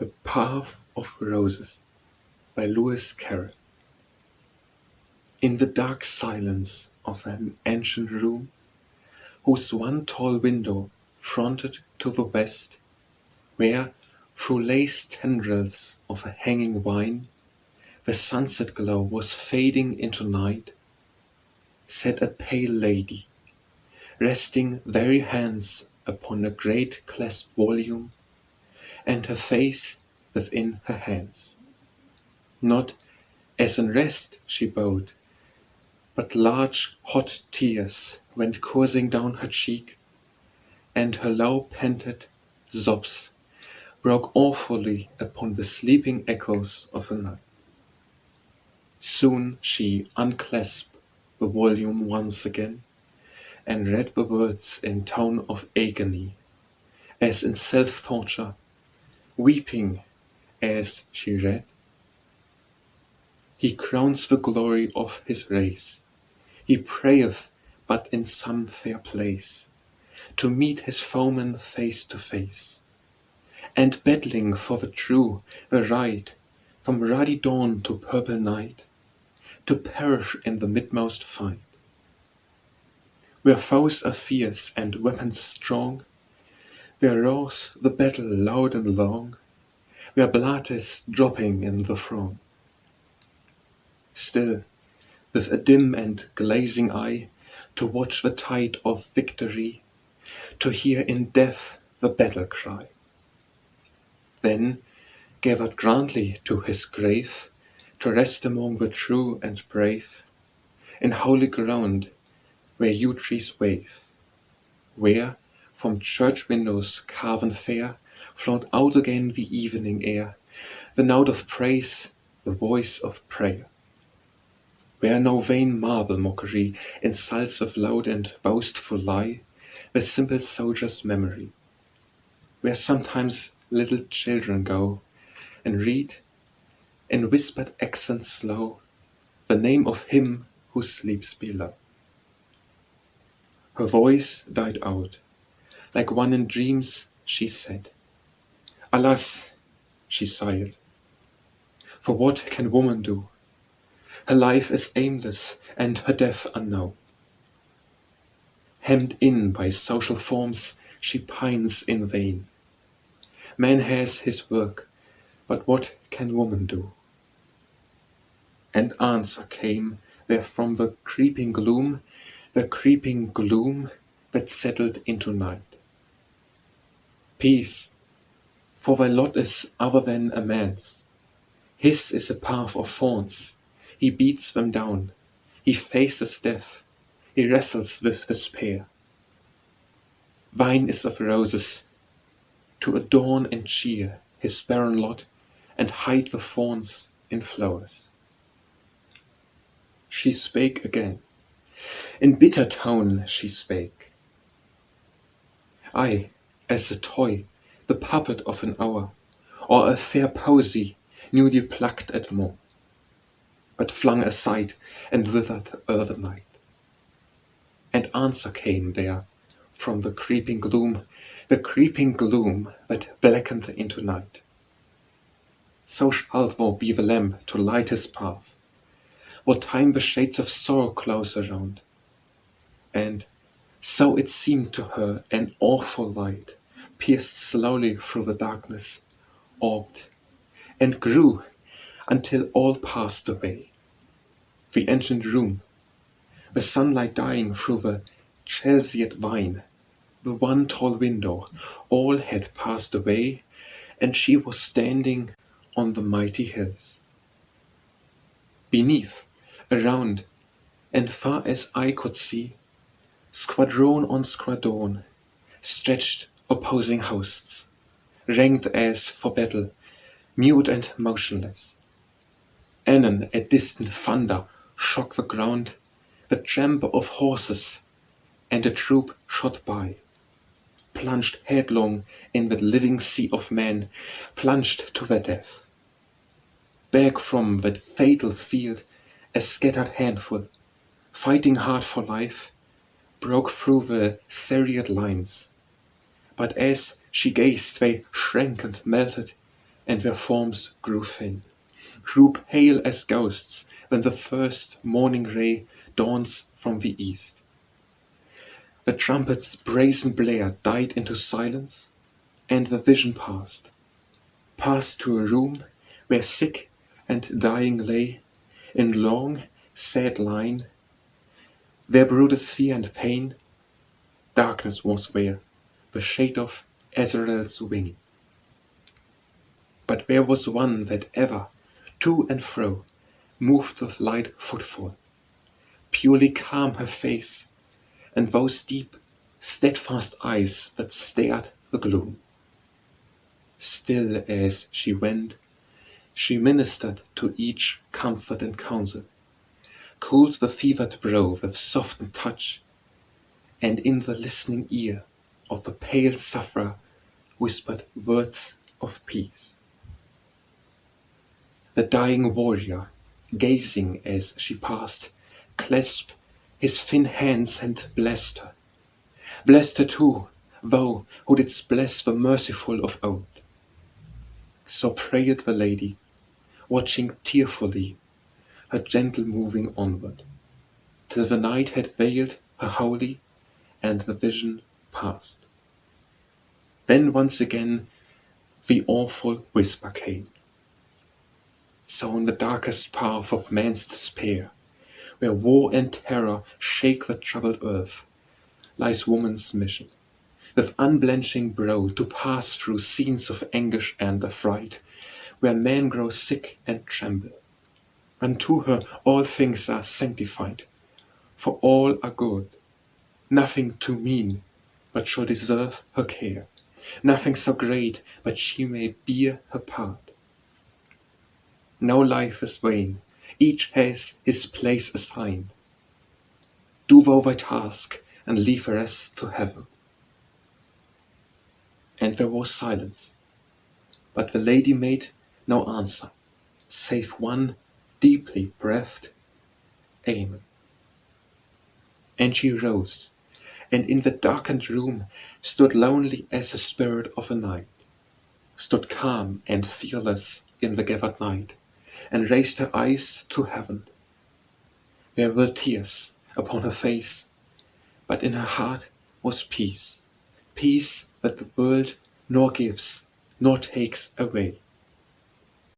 The Path of Roses by Carroll. In the dark silence of an ancient room, whose one tall window fronted to the west, where, through lace tendrils of a hanging vine, the sunset glow was fading into night, sat a pale lady, resting very hands upon a great clasped volume, and her face within her hands. Not as in rest she bowed, but large hot tears went coursing down her cheek, and her low-panted sobs broke awfully upon the sleeping echoes of the night. Soon she unclasped the volume once again, and read the words in tone of agony, as in self-torture, weeping as she read. He crowns the glory of his race, he prayeth but in some fair place, to meet his foeman face to face, and battling for the true, the right, from ruddy dawn to purple night, to perish in the midmost fight. Where foes are fierce and weapons strong, where roars the battle loud and long, where blood is dropping in the throng. Still, with a dim and glazing eye, to watch the tide of victory, to hear in death the battle cry. Then, gathered grandly to his grave, to rest among the true and brave, in holy ground where yew trees wave, where, from church windows carven fair, float out again the evening air, the note of praise, the voice of prayer. Where no vain marble mockery insults with loud and boastful lie the simple soldier's memory. Where sometimes little children go and read, in whispered accents slow, the name of him who sleeps below. Her voice died out, like one in dreams she said, "Alas," she sighed, "for what can woman do? Her life is aimless and her death unknown. Hemmed in by social forms, she pines in vain. Man has his work, but what can woman do?" And answer came there from the creeping gloom that settled into night. "Peace, for thy lot is other than a man's. His is a path of thorns, he beats them down, he faces death, he wrestles with despair. Thine is of roses, to adorn and cheer his barren lot and hide the thorns in flowers." She spake again, in bitter tone she spake. I, as a toy, the puppet of an hour, or a fair posy, newly plucked at morn, but flung aside and withered o'er the night. And answer came there from the creeping gloom that blackened into night. So shalt thou be the lamp to light his path, what time the shades of sorrow close around. And so it seemed to her an awful light pierced slowly through the darkness, orbed, and grew until all passed away. The ancient room, the sunlight dying through the chelseate vine, the one tall window, all had passed away, and she was standing on the mighty hills. Beneath, around, and far as eye could see, squadron on squadron, stretched opposing hosts, ranked as for battle, mute and motionless. Anon a distant thunder shook the ground, the tramp of horses, and a troop shot by, plunged headlong in that living sea of men, plunged to their death. Back from that fatal field a scattered handful, fighting hard for life, broke through the serried lines, but as she gazed they shrank and melted, and their forms grew thin, grew pale as ghosts when the first morning ray dawns from the east. The trumpet's brazen blare died into silence, and the vision passed to a room where sick and dying lay in long, sad line. There brooded fear and pain. Darkness was there, the shade of Azrael's wing. But there was one that ever, to and fro, moved with light footfall, purely calm her face, and those deep, steadfast eyes that stared the gloom. Still as she went, she ministered to each comfort and counsel, cooled the fevered brow with softened touch, and in the listening ear of the pale sufferer whispered words of peace. The dying warrior, gazing as she passed, clasped his thin hands and blessed her. Blessed her too, thou who didst bless the merciful of old. So prayed the lady, watching tearfully her gentle moving onward, till the night had veiled her wholly, and the vision passed. Then once again the awful whisper came. So in the darkest path of man's despair, where war and terror shake the troubled earth, lies woman's mission, with unblenching brow to pass through scenes of anguish and affright, where men grow sick and tremble. Unto her all things are sanctified, for all are good, nothing too mean but shall deserve her care, nothing so great but she may bear her part. No life is vain, each has his place assigned. Do thou thy task, and leave the rest to heaven. And there was silence, but the lady made no answer, save one deeply breathed Amen. And she rose, and in the darkened room stood lonely as a spirit of a night, stood calm and fearless in the gathered night, and raised her eyes to heaven. There were tears upon her face, but in her heart was peace, peace that the world nor gives nor takes away.